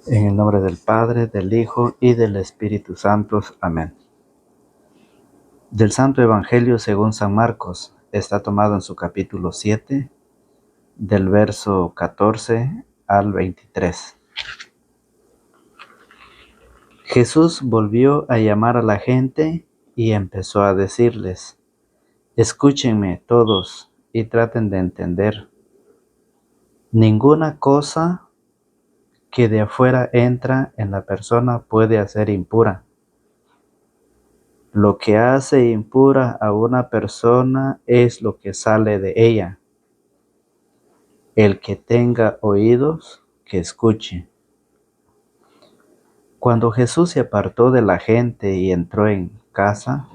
En el nombre del Padre, del Hijo y del Espíritu Santo. Amén. Del Santo Evangelio según San Marcos, está tomado en su capítulo 7, del verso 14 al 23. Jesús volvió a llamar a la gente y empezó a decirles: escúchenme todos y traten de entender. Ninguna cosa que de afuera entra en la persona puede hacer impura. Lo que hace impura a una persona es lo que sale de ella. El que tenga oídos, que escuche. Cuando Jesús se apartó de la gente y entró en casa,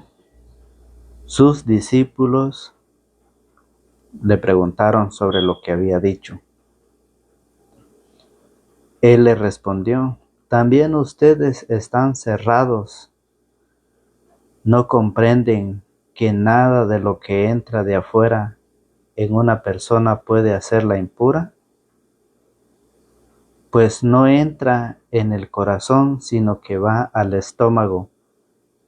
sus discípulos le preguntaron sobre lo que había dicho. Él les respondió: ¿también ustedes están cerrados? ¿No comprenden que nada de lo que entra de afuera en una persona puede hacerla impura? Pues no entra en el corazón, sino que va al estómago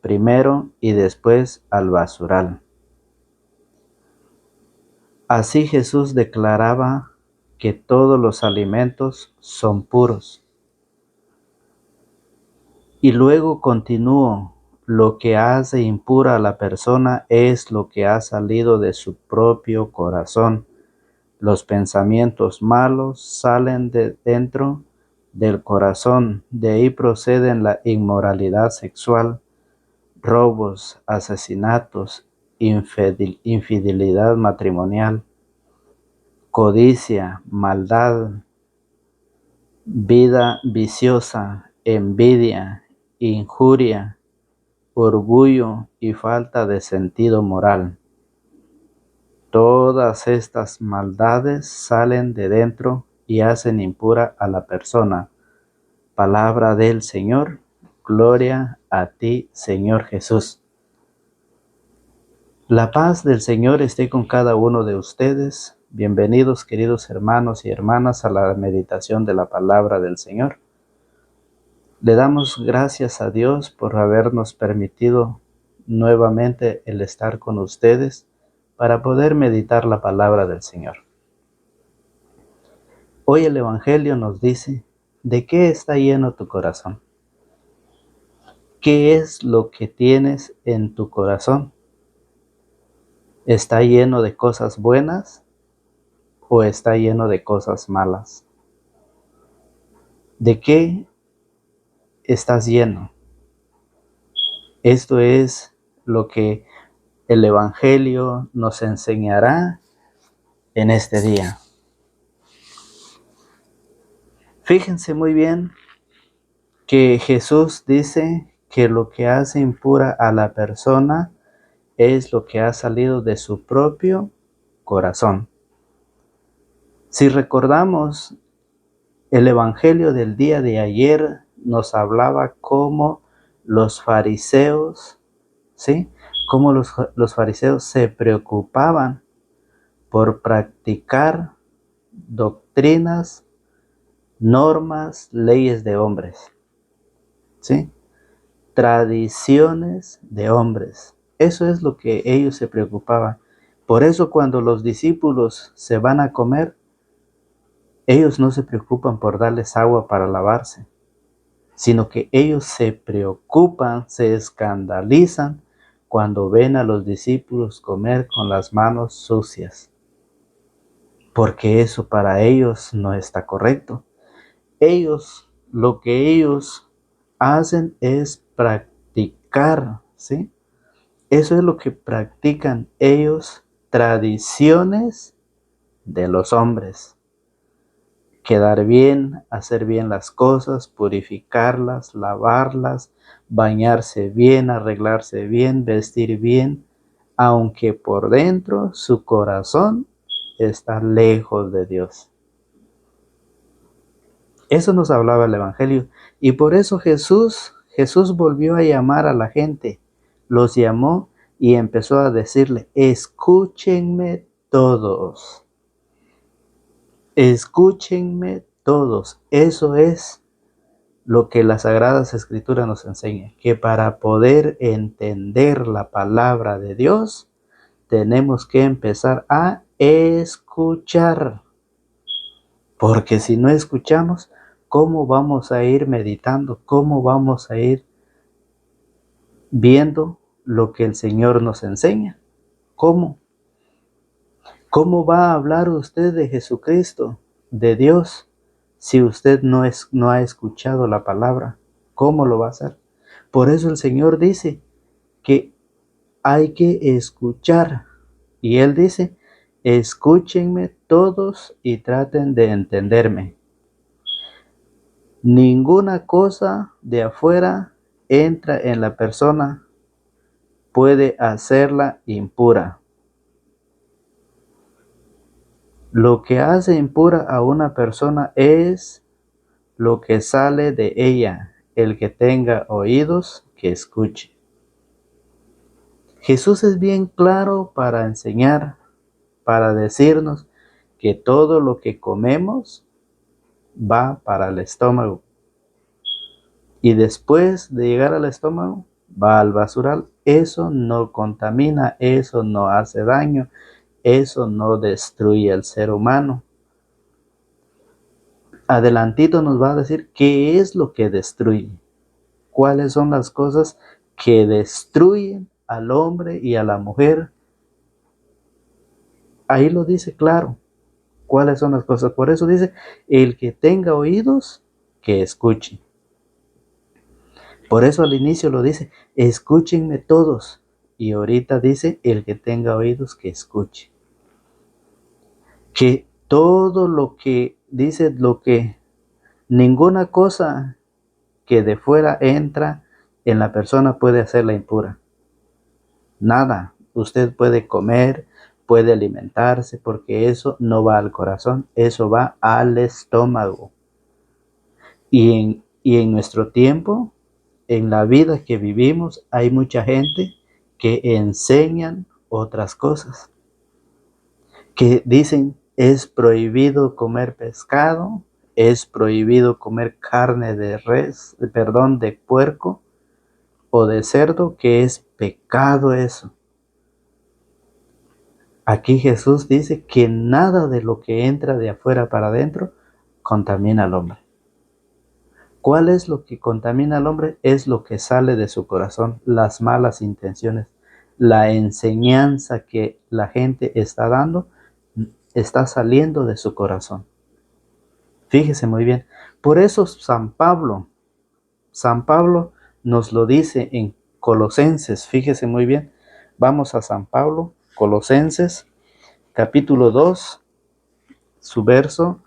primero y después al basural. Así Jesús declaraba que todos los alimentos son puros. Y luego continuó: lo que hace impura a la persona es lo que ha salido de su propio corazón. Los pensamientos malos salen de dentro del corazón, de ahí proceden la inmoralidad sexual, robos, asesinatos, infidelidad matrimonial, codicia, maldad, vida viciosa, envidia, injuria, orgullo y falta de sentido moral. Todas estas maldades salen de dentro y hacen impura a la persona. Palabra del Señor. Gloria a ti, Señor Jesús. La paz del Señor esté con cada uno de ustedes. Bienvenidos, queridos hermanos y hermanas, a la meditación de la palabra del Señor. Le damos gracias a Dios por habernos permitido nuevamente el estar con ustedes para poder meditar la palabra del Señor. Hoy el Evangelio nos dice: ¿de qué está lleno tu corazón? ¿Qué es lo que tienes en tu corazón? ¿Está lleno de cosas buenas o está lleno de cosas malas? ¿De qué estás lleno? Esto es lo que el Evangelio nos enseñará en este día. Fíjense muy bien que Jesús dice que lo que hace impura a la persona es lo que ha salido de su propio corazón. Si recordamos, el Evangelio del día de ayer nos hablaba cómo los fariseos, ¿sí? Cómo los fariseos se preocupaban por practicar doctrinas, normas, leyes de hombres, ¿sí? Tradiciones de hombres. Eso es lo que ellos se preocupaban. Por eso cuando los discípulos se van a comer, ellos no se preocupan por darles agua para lavarse, sino que ellos se preocupan, se escandalizan cuando ven a los discípulos comer con las manos sucias, porque eso para ellos no está correcto. Lo que ellos hacen es practicar, ¿sí? Eso es lo que practican ellos, tradiciones de los hombres. Quedar bien, hacer bien las cosas, purificarlas, lavarlas, bañarse bien, arreglarse bien, vestir bien, aunque por dentro su corazón está lejos de Dios. Eso nos hablaba el Evangelio, y por eso Jesús volvió a llamar a la gente, los llamó y empezó a decirle: escúchenme todos. Escúchenme todos. Eso es lo que las Sagradas Escrituras nos enseñan, que para poder entender la palabra de Dios, tenemos que empezar a escuchar. Porque si no escuchamos, ¿cómo vamos a ir meditando? ¿Cómo vamos a ir viendo lo que el Señor nos enseña? ¿Cómo? ¿Cómo va a hablar usted de Jesucristo, de Dios, si usted no ha escuchado la palabra? ¿Cómo lo va a hacer? Por eso el Señor dice que hay que escuchar. Y Él dice, escúchenme todos y traten de entenderme. Ninguna cosa de afuera entra en la persona, puede hacerla impura. Lo que hace impura a una persona es lo que sale de ella. El que tenga oídos, que escuche. Jesús es bien claro para enseñar, para decirnos que todo lo que comemos va para el estómago. Y después de llegar al estómago, va al basural. Eso no contamina, eso no hace daño, eso no destruye al ser humano. Adelantito nos va a decir qué es lo que destruye, cuáles son las cosas que destruyen al hombre y a la mujer. Ahí lo dice claro, cuáles son las cosas. Por eso dice, el que tenga oídos, que escuche. Por eso al inicio lo dice, escúchenme todos. Y ahorita dice, el que tenga oídos, que escuche. Que todo lo que dice, ninguna cosa que de fuera entra en la persona puede hacerla impura. Nada. Usted puede comer, puede alimentarse, porque eso no va al corazón, eso va al estómago. Y en nuestro tiempo, en la vida que vivimos, hay mucha gente que enseñan otras cosas, que dicen es prohibido comer pescado, es prohibido comer carne de de puerco o de cerdo, que es pecado eso. Aquí Jesús dice que nada de lo que entra de afuera para adentro contamina al hombre. ¿Cuál es lo que contamina al hombre? Es lo que sale de su corazón, las malas intenciones, la enseñanza que la gente está dando, está saliendo de su corazón. Fíjese muy bien. Por eso San Pablo nos lo dice en Colosenses. Fíjese muy bien. Vamos a San Pablo, Colosenses, capítulo 2, su verso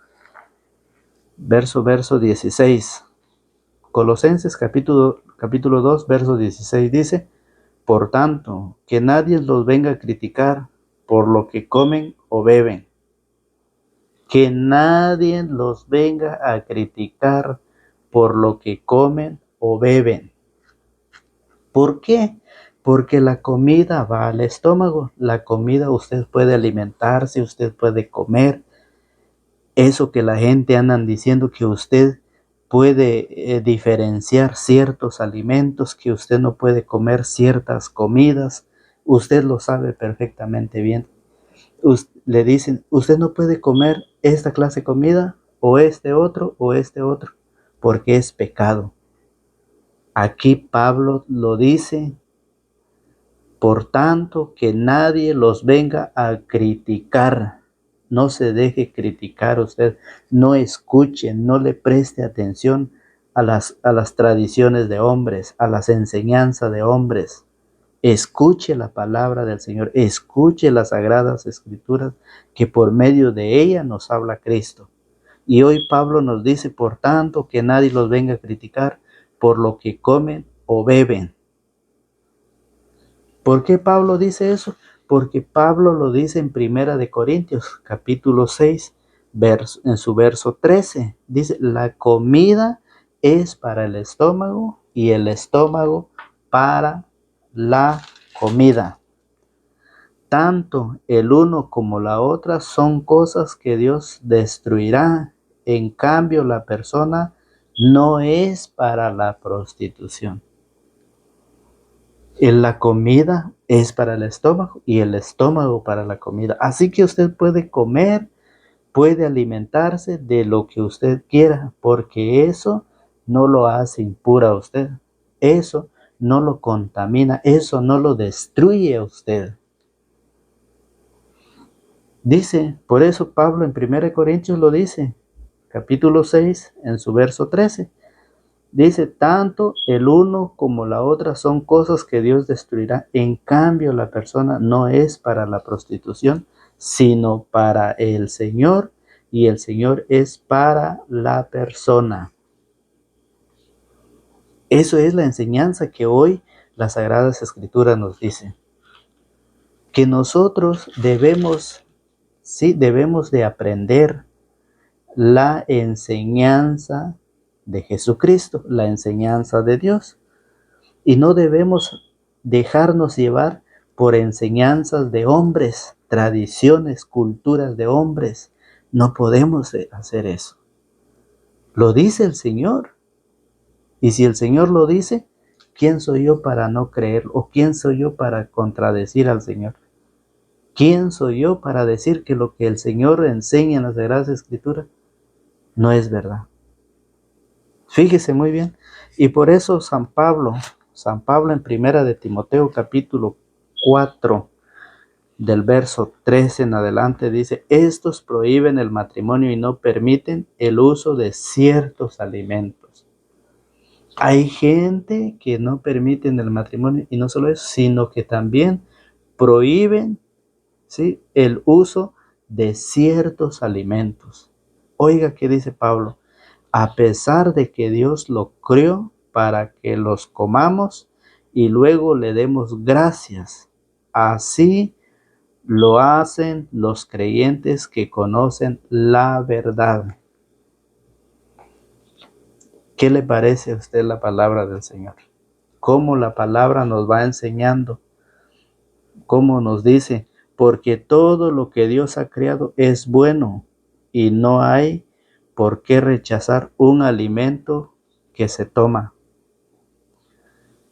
16. Colosenses capítulo 2, verso 16 dice, por tanto, que nadie los venga a criticar por lo que comen o beben. Que nadie los venga a criticar por lo que comen o beben. ¿Por qué? Porque la comida va al estómago. La comida, usted puede alimentarse, usted puede comer. Eso que la gente andan diciendo que usted puede diferenciar ciertos alimentos, que usted no puede comer ciertas comidas, usted lo sabe perfectamente bien. Le dicen, usted no puede comer esta clase de comida o este otro, porque es pecado. Aquí Pablo lo dice, por tanto, que nadie los venga a criticar. No se deje criticar usted, no escuche, no le preste atención a las tradiciones de hombres, a las enseñanzas de hombres. Escuche la palabra del Señor, escuche las Sagradas Escrituras, que por medio de ella nos habla Cristo. Y hoy Pablo nos dice, por tanto, que nadie los venga a criticar por lo que comen o beben. ¿Por qué Pablo dice eso? Porque Pablo lo dice en Primera de Corintios, capítulo 6, en su verso 13. Dice, la comida es para el estómago y el estómago para la comida. Tanto el uno como la otra son cosas que Dios destruirá. En cambio, la persona no es para la prostitución. La comida es para el estómago y el estómago para la comida. Así que usted puede comer, puede alimentarse de lo que usted quiera, porque eso no lo hace impura a usted. Eso no lo contamina, eso no lo destruye a usted. Dice, por eso Pablo en 1 Corintios lo dice, capítulo 6, en su verso 13. Dice, tanto el uno como la otra son cosas que Dios destruirá. En cambio, la persona no es para la prostitución, sino para el Señor, y el Señor es para la persona. Eso es la enseñanza que hoy las Sagradas Escrituras nos dicen. Que nosotros debemos de aprender la enseñanza de Jesucristo, la enseñanza de Dios. Y no debemos dejarnos llevar por enseñanzas de hombres, tradiciones, culturas de hombres. No podemos hacer eso. Lo dice el Señor. Y si el Señor lo dice, ¿quién soy yo para no creer? ¿O quién soy yo para contradecir al Señor? ¿Quién soy yo para decir que lo que el Señor enseña en las Sagradas Escrituras no es verdad? Fíjese muy bien. Y por eso San Pablo en 1 de Timoteo capítulo 4, del verso 13 en adelante, dice, estos prohíben el matrimonio y no permiten el uso de ciertos alimentos. Hay gente que no permiten el matrimonio, y no solo eso, sino que también prohíben, ¿sí?, el uso de ciertos alimentos. Oiga, ¿qué dice Pablo? A pesar de que Dios lo creó para que los comamos y luego le demos gracias. Así lo hacen los creyentes que conocen la verdad. ¿Qué le parece a usted la palabra del Señor? ¿Cómo la palabra nos va enseñando? ¿Cómo nos dice? Porque todo lo que Dios ha creado es bueno y no hay por qué rechazar un alimento que se toma.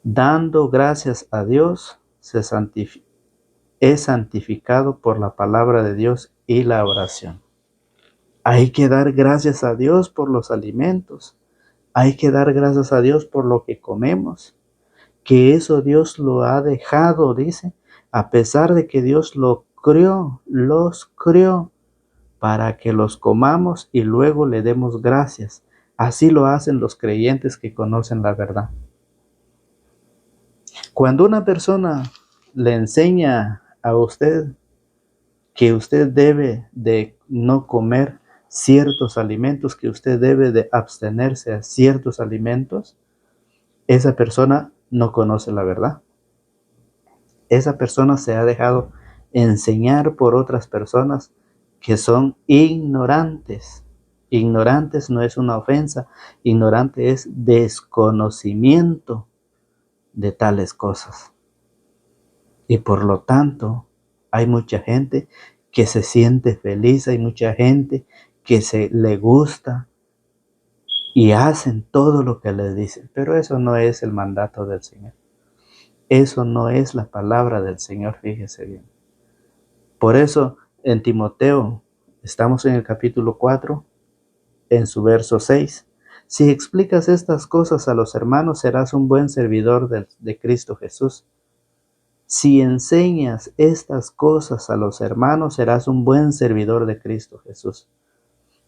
Dando gracias a Dios, es santificado por la palabra de Dios y la oración. Hay que dar gracias a Dios por los alimentos. Hay que dar gracias a Dios por lo que comemos. Que eso Dios lo ha dejado, dice, a pesar de que Dios los creó para que los comamos y luego le demos gracias. Así lo hacen los creyentes que conocen la verdad. Cuando una persona le enseña a usted que usted debe de no comer ciertos alimentos, que usted debe de abstenerse a ciertos alimentos, esa persona no conoce la verdad. Esa persona se ha dejado enseñar por otras personas que son ignorantes. Ignorantes no es una ofensa, ignorante es desconocimiento de tales cosas. Y por lo tanto, hay mucha gente que se siente feliz, hay mucha gente que le gusta y hacen todo lo que les dicen. Pero eso no es el mandato del Señor. Eso no es la palabra del Señor, fíjese bien. Por eso en Timoteo, estamos en el capítulo 4, en su verso 6. Si explicas estas cosas a los hermanos, serás un buen servidor de Cristo Jesús. Si enseñas estas cosas a los hermanos, serás un buen servidor de Cristo Jesús.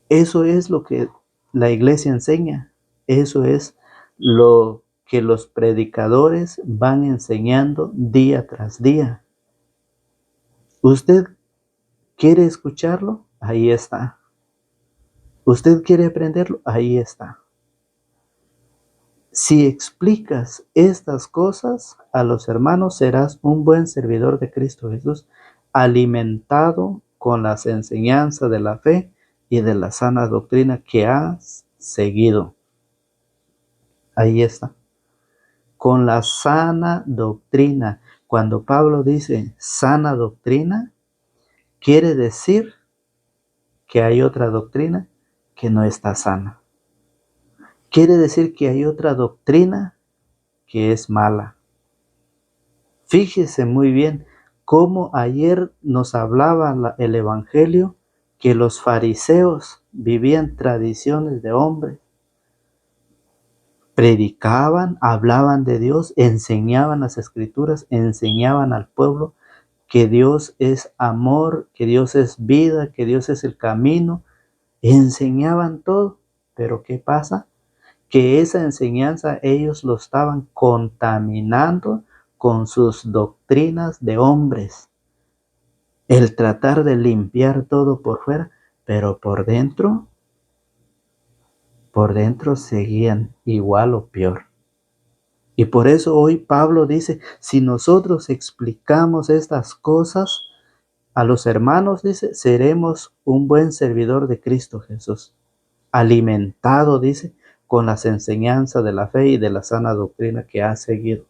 Eso es lo que la iglesia enseña. Eso es lo que los predicadores van enseñando día tras día. ¿Usted quiere escucharlo? Ahí está. ¿Usted quiere aprenderlo? Ahí está. Si explicas estas cosas a los hermanos, serás un buen servidor de Cristo Jesús, alimentado con las enseñanzas de la fe y de la sana doctrina que has seguido. Ahí está. Con la sana doctrina. Cuando Pablo dice sana doctrina, quiere decir que hay otra doctrina que no está sana. quiere decir que hay otra doctrina que es mala. Fíjese muy bien cómo ayer nos hablaba el Evangelio que los fariseos vivían tradiciones de hombres, predicaban, hablaban de Dios, enseñaban las escrituras, enseñaban al pueblo que Dios es amor, que Dios es vida, que Dios es el camino, enseñaban todo. Pero ¿qué pasa? Que esa enseñanza ellos lo estaban contaminando con sus doctrinas de hombres. El tratar de limpiar todo por fuera, pero por dentro seguían igual o peor. Y por eso hoy Pablo dice, si nosotros explicamos estas cosas a los hermanos, dice, seremos un buen servidor de Cristo Jesús, alimentado, dice, con las enseñanzas de la fe y de la sana doctrina que ha seguido.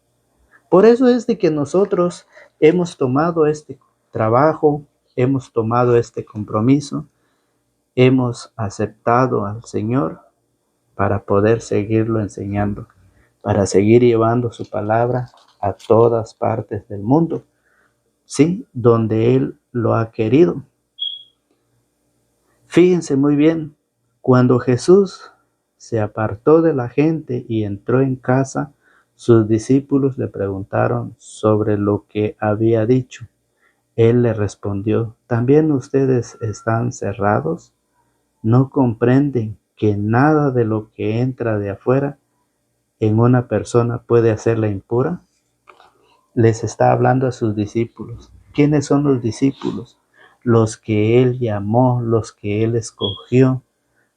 Por eso es de que nosotros hemos tomado este trabajo, hemos tomado este compromiso, hemos aceptado al Señor para poder seguirlo enseñando, para seguir llevando su palabra a todas partes del mundo, sí, donde Él lo ha querido. Fíjense muy bien, cuando Jesús se apartó de la gente y entró en casa, sus discípulos le preguntaron sobre lo que había dicho. Él le respondió, ¿también ustedes están cerrados? ¿No comprenden que nada de lo que entra de afuera en una persona puede hacerla impura? Les está hablando a sus discípulos. ¿Quiénes son los discípulos? Los que Él llamó, los que Él escogió,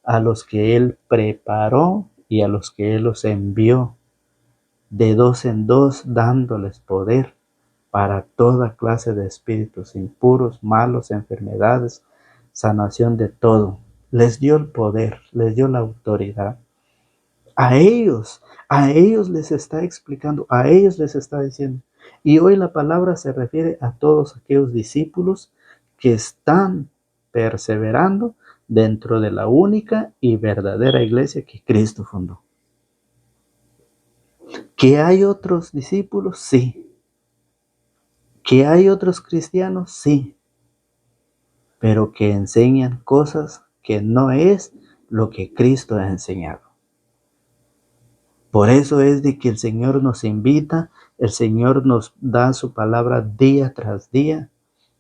a los que Él preparó y a los que Él los envió de dos en dos, dándoles poder para toda clase de espíritus impuros, malos, enfermedades, sanación de todo. Les dio el poder, les dio la autoridad. A ellos les está explicando, a ellos les está diciendo. Y hoy la palabra se refiere a todos aquellos discípulos que están perseverando dentro de la única y verdadera iglesia que Cristo fundó. ¿Que hay otros discípulos? Sí. ¿Que hay otros cristianos? Sí. Pero que enseñan cosas que no es lo que Cristo ha enseñado. Por eso es de que el Señor nos invita, el Señor nos da su palabra día tras día,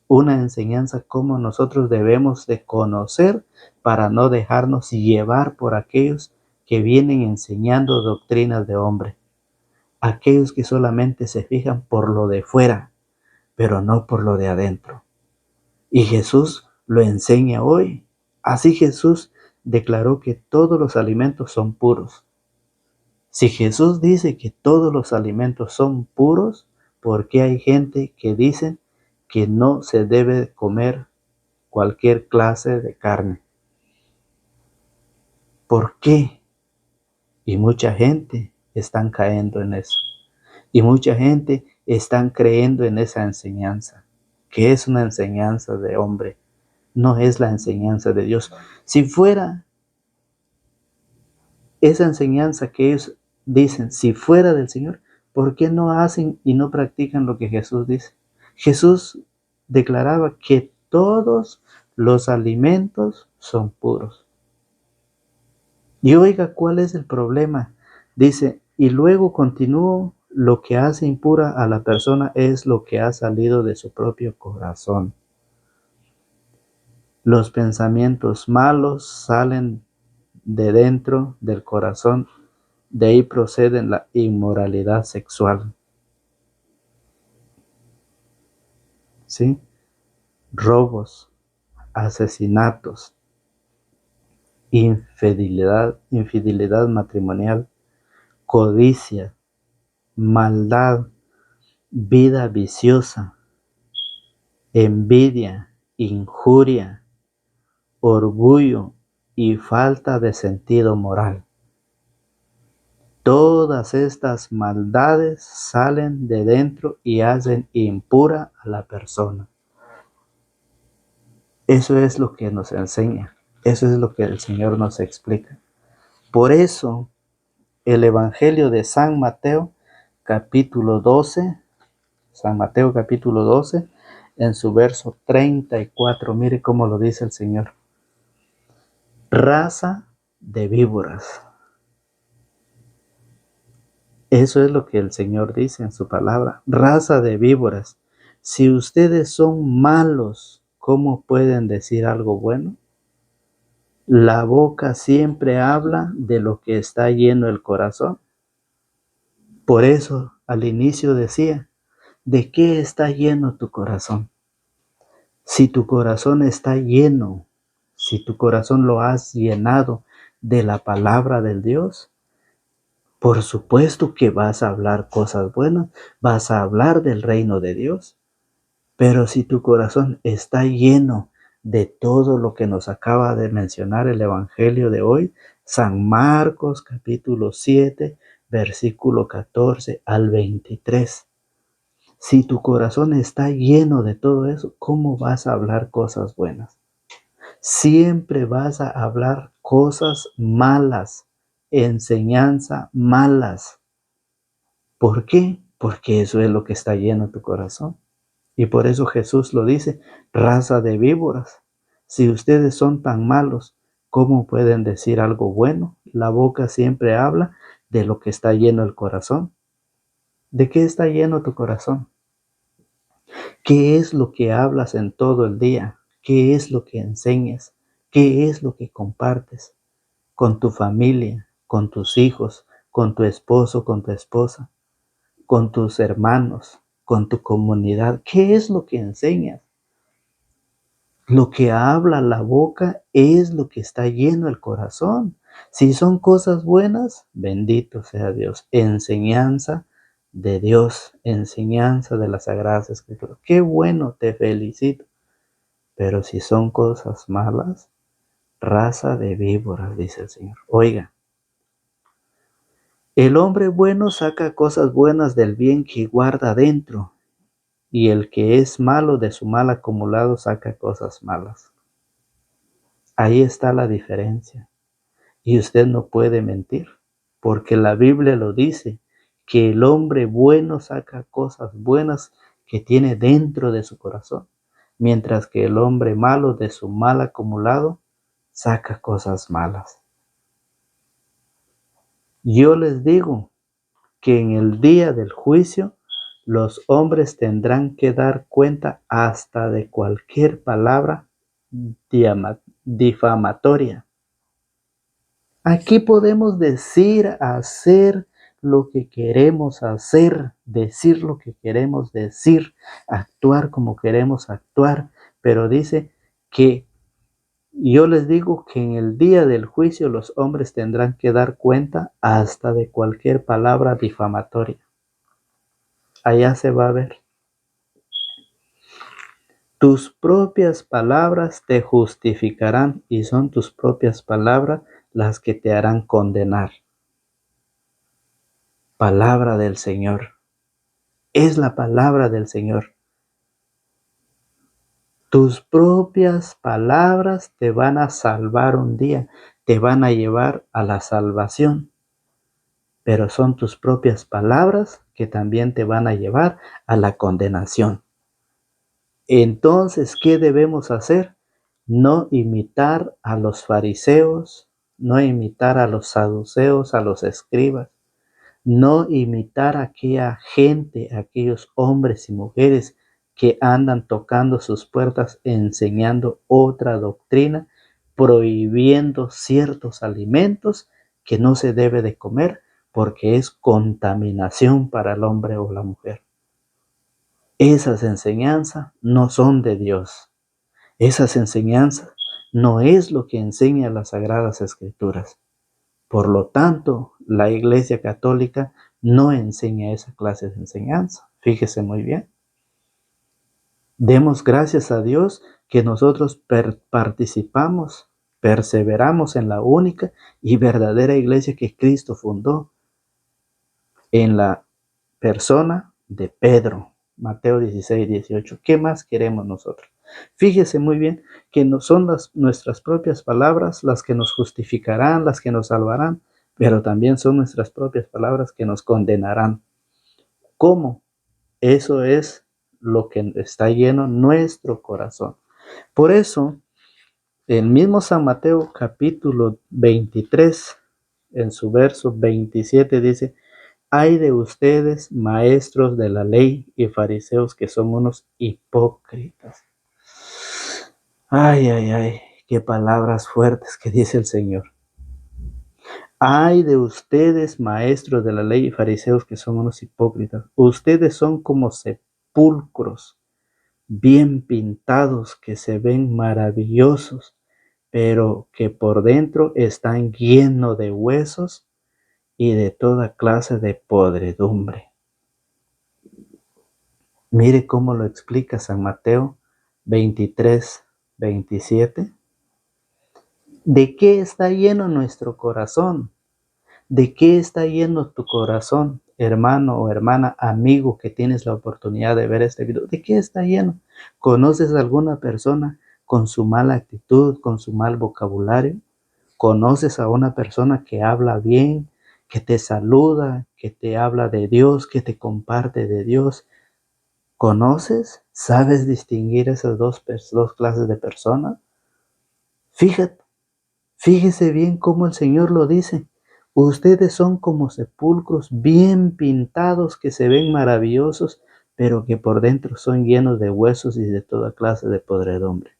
una enseñanza como nosotros debemos de conocer para no dejarnos llevar por aquellos que vienen enseñando doctrinas de hombre, aquellos que solamente se fijan por lo de fuera, pero no por lo de adentro. Y Jesús lo enseña hoy. Así Jesús declaró que todos los alimentos son puros. Si Jesús dice que todos los alimentos son puros, ¿por qué hay gente que dice que no se debe comer cualquier clase de carne? ¿Por qué? Y mucha gente están cayendo en eso. Y mucha gente están creyendo en esa enseñanza, que es una enseñanza de hombre, no es la enseñanza de Dios. Si fuera esa enseñanza que ellos dicen, si fuera del Señor, ¿por qué no hacen y no practican lo que Jesús dice? Jesús declaraba que todos los alimentos son puros. Y oiga, ¿cuál es el problema? Dice, y luego continúo, lo que hace impura a la persona es lo que ha salido de su propio corazón. Los pensamientos malos salen de dentro del corazón, de ahí procede la inmoralidad sexual. ¿Sí? Robos, asesinatos, infidelidad matrimonial, codicia, maldad, vida viciosa, envidia, injuria, orgullo y falta de sentido moral. Todas estas maldades salen de dentro y hacen impura a la persona. Eso es lo que nos enseña. Eso es lo que el Señor nos explica. Por eso el Evangelio de San Mateo, capítulo 12. San Mateo, capítulo 12, en su verso 34. Mire cómo lo dice el Señor. Raza de víboras. Eso es lo que el Señor dice en su palabra. Raza de víboras. Si ustedes son malos, ¿cómo pueden decir algo bueno? La boca siempre habla de lo que está lleno el corazón. Por eso al inicio decía, ¿de qué está lleno tu corazón? Si tu corazón está lleno, si tu corazón lo has llenado de la palabra del Dios, por supuesto que vas a hablar cosas buenas, vas a hablar del reino de Dios. Pero si tu corazón está lleno de todo lo que nos acaba de mencionar el Evangelio de hoy, San Marcos capítulo 7, versículo 14 al 23. Si tu corazón está lleno de todo eso, ¿cómo vas a hablar cosas buenas? Siempre vas a hablar cosas malas, enseñanza malas. ¿Por qué? Porque eso es lo que está lleno tu corazón. Y por eso Jesús lo dice, raza de víboras. Si ustedes son tan malos, ¿cómo pueden decir algo bueno? La boca siempre habla de lo que está lleno el corazón. ¿De qué está lleno tu corazón? ¿Qué es lo que hablas en todo el día? ¿Qué es lo que enseñas? ¿Qué es lo que compartes con tu familia, con tus hijos, con tu esposo, con tu esposa, con tus hermanos, con tu comunidad? ¿Qué es lo que enseñas? Lo que habla la boca es lo que está lleno el corazón. Si son cosas buenas, bendito sea Dios. Enseñanza de Dios, enseñanza de las Sagradas Escrituras. Qué bueno, te felicito. Pero si son cosas malas, raza de víboras, dice el Señor. Oiga, el hombre bueno saca cosas buenas del bien que guarda dentro, y el que es malo de su mal acumulado saca cosas malas. Ahí está la diferencia. Y usted no puede mentir, porque la Biblia lo dice, que el hombre bueno saca cosas buenas que tiene dentro de su corazón, mientras que el hombre malo de su mal acumulado saca cosas malas. Yo les digo que en el día del juicio los hombres tendrán que dar cuenta hasta de cualquier palabra difamatoria. Aquí podemos decir, hacer lo que queremos hacer, decir lo que queremos decir, actuar como queremos actuar, pero dice que yo les digo que en el día del juicio los hombres tendrán que dar cuenta hasta de cualquier palabra difamatoria. Allá se va a ver. Tus propias palabras te justificarán y son tus propias palabras las que te harán condenar. Palabra del Señor. Es la palabra del Señor. Tus propias palabras te van a salvar un día, te van a llevar a la salvación. Pero son tus propias palabras que también te van a llevar a la condenación. Entonces, ¿qué debemos hacer? No imitar a los fariseos, no imitar a los saduceos, a los escribas. No imitar a aquella gente, a aquellos hombres y mujeres que andan tocando sus puertas enseñando otra doctrina, prohibiendo ciertos alimentos que no se debe de comer porque es contaminación para el hombre o la mujer. Esas enseñanzas no son de Dios. Esas enseñanzas no es lo que enseña las Sagradas Escrituras. Por lo tanto, la Iglesia Católica no enseña esa clase de enseñanza. Fíjese muy bien. Demos gracias a Dios que nosotros participamos, perseveramos en la única y verdadera iglesia que Cristo fundó, en la persona de Pedro. Mateo 16, 18. ¿Qué más queremos nosotros? Fíjese muy bien que no son nuestras propias palabras las que nos justificarán, las que nos salvarán. pero también son nuestras propias palabras que nos condenarán. ¿Cómo? Eso es lo que está lleno nuestro corazón. Por eso, el mismo San Mateo capítulo 23, en su verso 27 dice: ay de ustedes, maestros de la ley y fariseos, que son unos hipócritas. Ay, ay, ay, qué palabras fuertes que dice el Señor. Ay de ustedes, maestros de la ley y fariseos, que son unos hipócritas. Ustedes son como sepulcros bien pintados, que se ven maravillosos, pero que por dentro están llenos de huesos y de toda clase de podredumbre. Mire cómo lo explica San Mateo 23, 27. ¿De qué está lleno nuestro corazón? ¿De qué está lleno tu corazón, hermano o hermana, amigo, que tienes la oportunidad de ver este video? ¿De qué está lleno? ¿Conoces a alguna persona con su mala actitud, con su mal vocabulario? ¿Conoces a una persona que habla bien, que te saluda, que te habla de Dios, que te comparte de Dios? ¿Conoces? ¿Sabes distinguir esas dos clases de personas? Fíjese bien cómo el Señor lo dice. Ustedes son como sepulcros bien pintados, que se ven maravillosos, pero que por dentro son llenos de huesos y de toda clase de podredumbre.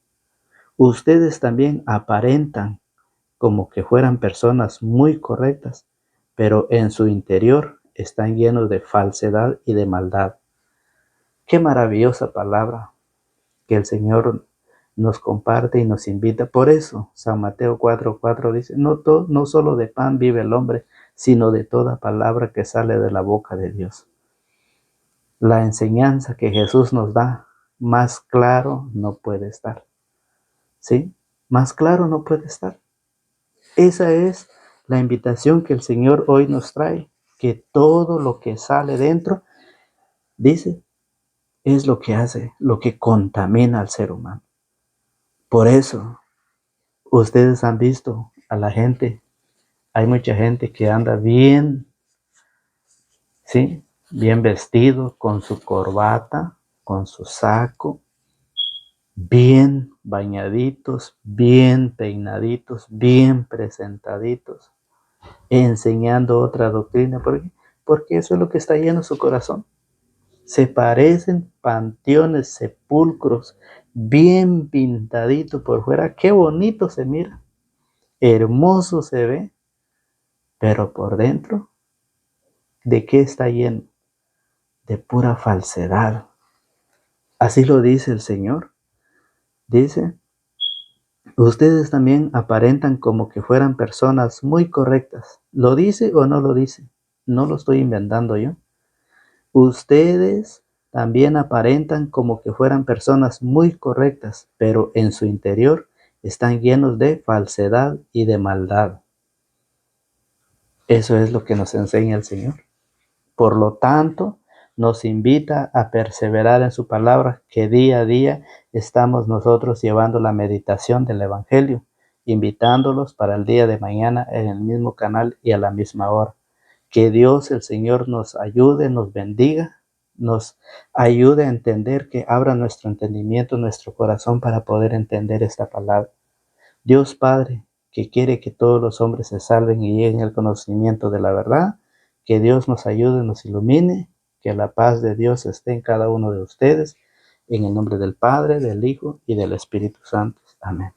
Ustedes también aparentan como que fueran personas muy correctas, pero en su interior están llenos de falsedad y de maldad. Qué maravillosa palabra que el Señor nos comparte y nos invita. Por eso San Mateo 4:4 dice: no solo de pan vive el hombre, sino de toda palabra que sale de la boca de Dios. La enseñanza que Jesús nos da, más claro no puede estar. ¿Sí? Más claro no puede estar. Esa es la invitación que el Señor hoy nos trae, que todo lo que sale dentro, dice, es lo que hace, lo que contamina al ser humano. Por eso, ustedes han visto a la gente, hay mucha gente que anda bien, ¿sí? Bien vestido, con su corbata, con su saco, bien bañaditos, bien peinaditos, bien presentaditos, enseñando otra doctrina. ¿Por qué? Porque eso es lo que está lleno su corazón. Se parecen panteones, sepulcros, bien pintadito por fuera. Qué bonito se mira, hermoso se ve, pero por dentro, ¿de qué está lleno? De pura falsedad. Así lo dice el Señor. Dice: ustedes también aparentan como que fueran personas muy correctas. ¿Lo dice o no lo dice? No lo estoy inventando yo. Ustedes también aparentan como que fueran personas muy correctas, pero en su interior están llenos de falsedad y de maldad. Eso es lo que nos enseña el Señor. Por lo tanto, nos invita a perseverar en su palabra, que día a día estamos nosotros llevando la meditación del Evangelio, invitándolos para el día de mañana en el mismo canal y a la misma hora. Que Dios, el Señor, nos ayude, nos bendiga, nos ayude a entender, que abra nuestro entendimiento, nuestro corazón, para poder entender esta palabra. Dios Padre, que quiere que todos los hombres se salven y lleguen al conocimiento de la verdad, que Dios nos ayude, nos ilumine, que la paz de Dios esté en cada uno de ustedes, en el nombre del Padre, del Hijo y del Espíritu Santo. Amén.